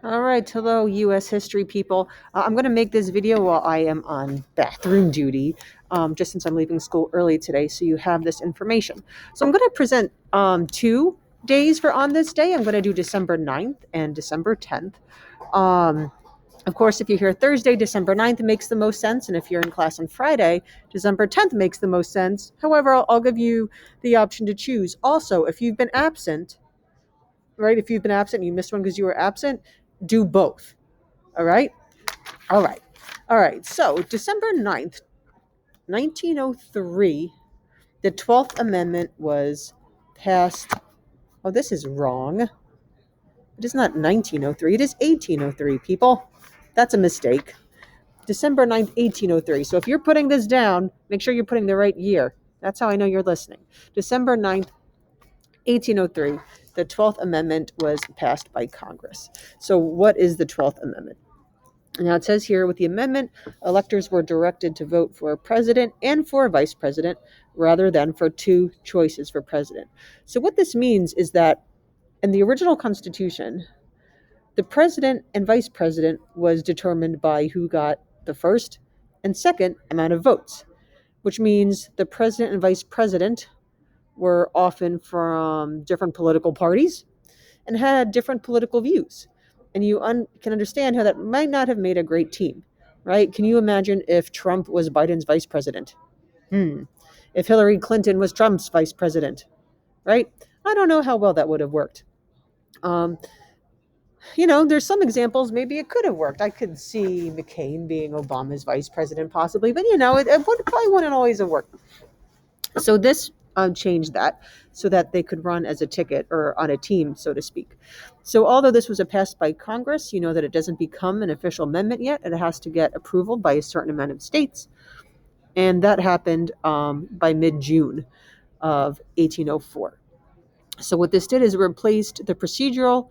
All right, hello, U.S. history people. I'm going to make this video while I am on bathroom duty, just since I'm leaving school early today, so you have this information. So I'm going to present 2 days for on this day. I'm going to do December 9th and December 10th. Of course, if you're here Thursday, December 9th makes the most sense, and if you're in class on Friday, December 10th makes the most sense. However, I'll give you the option to choose. Also, if you've been absent, right? If you've been absent, you missed one because you were absent, do both. All right? All right. All right. So, December 9th, 1903, the 12th Amendment was passed. Oh, this is wrong. It is not 1903. It is 1803, people. That's a mistake. December 9th, 1803. So, if you're putting this down, make sure you're putting the right year. That's how I know you're listening. December 9th, 1803, the 12th Amendment was passed by Congress. So, what is the 12th Amendment? Now, it says here, with the amendment, electors were directed to vote for a president and for a vice president rather than for two choices for president. So, what this means is that in the original Constitution, the president and vice president was determined by who got the first and second amount of votes, which means the president and vice president were often from different political parties and had different political views. And you can understand how that might not have made a great team, right? Can you imagine if Trump was Biden's vice president? If Hillary Clinton was Trump's vice president, right? I don't know how well that would have worked. There's some examples maybe it could have worked. I could see McCain being Obama's vice president possibly, but it probably wouldn't always have worked. So this changed that so that they could run as a ticket or on a team, so to speak. So although this was passed by Congress, you know that it doesn't become an official amendment yet. It has to get approval by a certain amount of states. And that happened by mid-June of 1804. So what this did is it replaced the procedural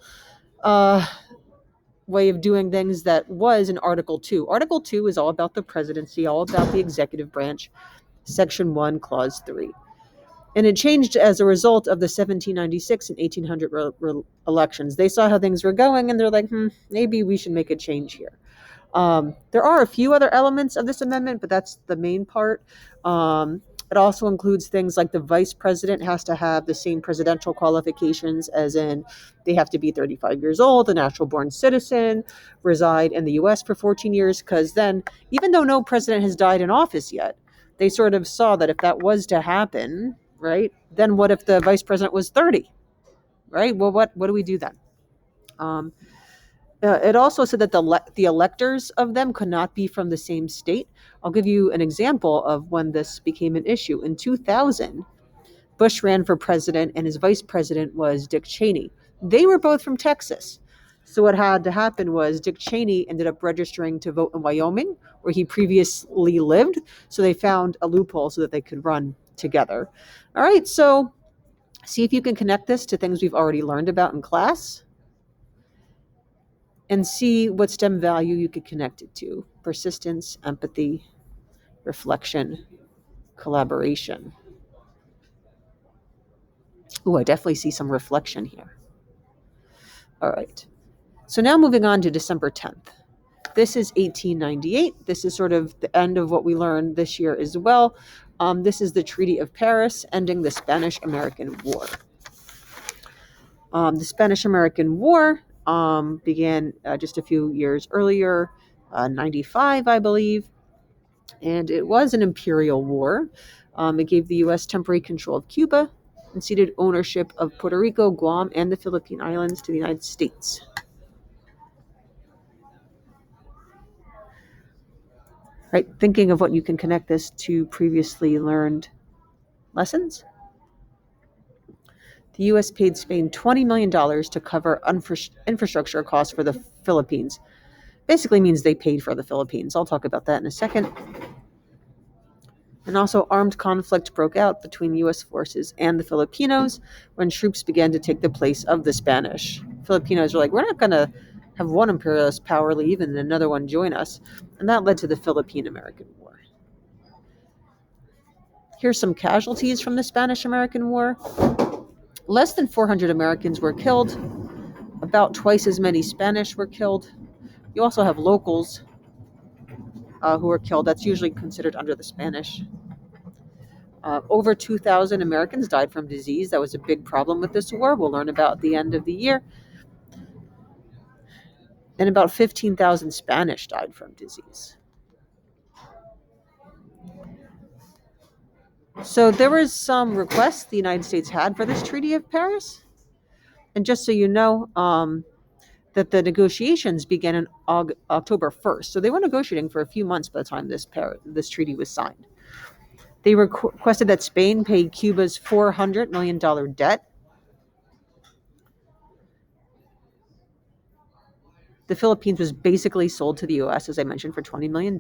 way of doing things that was in Article 2. Article 2 is all about the presidency, all about the executive branch, Section 1, Clause 3. And it changed as a result of the 1796 and 1800 elections. They saw how things were going, and they're like, maybe we should make a change here. There are a few other elements of this amendment, but that's the main part. It also includes things like the vice president has to have the same presidential qualifications, as in they have to be 35 years old, a natural-born citizen, reside in the U.S. for 14 years, because then, even though no president has died in office yet, they sort of saw that if that was to happen, right, then what if the vice president was 30, right? Well, what do we do then? It also said that the electors of them could not be from the same state. I'll give you an example of when this became an issue. In 2000, Bush ran for president, and his vice president was Dick Cheney. They were both from Texas. So what had to happen was Dick Cheney ended up registering to vote in Wyoming, where he previously lived. So they found a loophole so that they could run together. All right, so see if you can connect this to things we've already learned about in class, and see what STEM value you could connect it to. Persistence, empathy, reflection, collaboration. Ooh, I definitely see some reflection here. All right. So now moving on to December 10th. This is 1898. This is sort of the end of what we learned this year as well. This is the Treaty of Paris, ending the Spanish-American War. The Spanish-American War began just a few years earlier, 95, I believe, and it was an imperial war. It gave the U.S. temporary control of Cuba and ceded ownership of Puerto Rico, Guam, and the Philippine Islands to the United States. Right, thinking of what you can connect this to previously learned lessons. The U.S. paid Spain $20 million to cover infrastructure costs for the Philippines. Basically means they paid for the Philippines. I'll talk about that in a second. And also, armed conflict broke out between U.S. forces and the Filipinos when troops began to take the place of the Spanish. Filipinos were like, we're not going to have one imperialist power leave and another one join us. And that led to the Philippine-American War. Here's some casualties from the Spanish-American War. Less than 400 Americans were killed, About twice as many Spanish were killed. You also have locals who were killed. That's usually considered under the Spanish. Over 2,000 Americans died from disease. That was a big problem with this war. We'll learn about at the end of the year. And about 15,000 Spanish died from disease. So there was some requests the United States had for this Treaty of Paris. And just so you know, that the negotiations began on October 1st. So they were negotiating for a few months by the time this treaty was signed. They requested that Spain pay Cuba's $400 million debt. The Philippines was basically sold to the U.S., as I mentioned, for $20 million.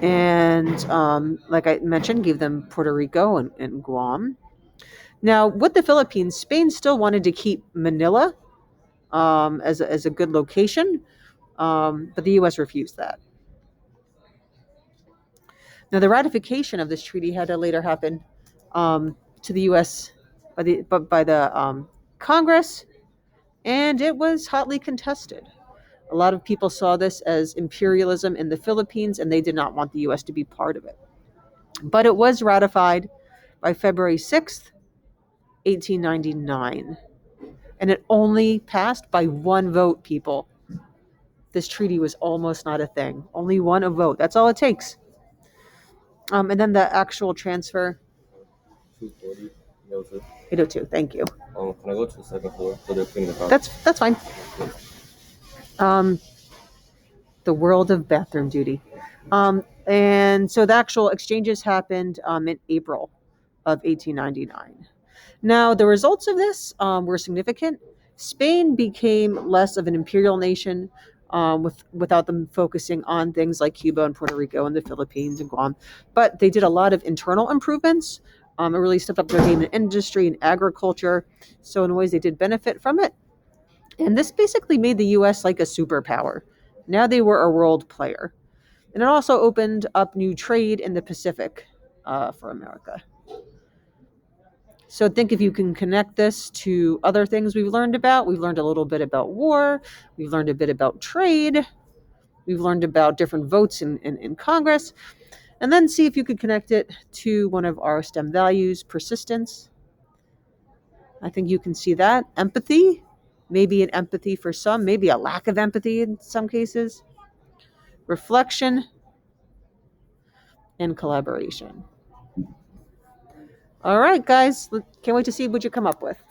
And like I mentioned, gave them Puerto Rico and Guam. Now, with the Philippines, Spain still wanted to keep Manila as a good location, but the U.S. refused that. Now, the ratification of this treaty had to later happen to the U.S. by the Congress, and it was hotly contested. A lot of people saw this as imperialism in the Philippines, and they did not want the U.S. to be part of it. But it was ratified by February 6th, 1899, and it only passed by one vote, people. This treaty was almost not a thing. Only one vote. That's all it takes. And then the actual transfer. 240. 802. Thank you. Can I go to the second floor? So they're cleaning the car. That's fine. The world of bathroom duty. And so the actual exchanges happened in April of 1899. Now, the results of this were significant. Spain became less of an imperial nation without them focusing on things like Cuba and Puerto Rico and the Philippines and Guam. But they did a lot of internal improvements. It really stepped up their game in industry and agriculture. So in ways, they did benefit from it. And this basically made the U.S. like a superpower. Now they were a world player. And it also opened up new trade in the Pacific for America. So think if you can connect this to other things we've learned about. We've learned a little bit about war. We've learned a bit about trade. We've learned about different votes in Congress. And then see if you could connect it to one of our STEM values, persistence. I think you can see that. Empathy, maybe an empathy for some, maybe a lack of empathy in some cases. Reflection and collaboration. All right, guys, can't wait to see what you come up with.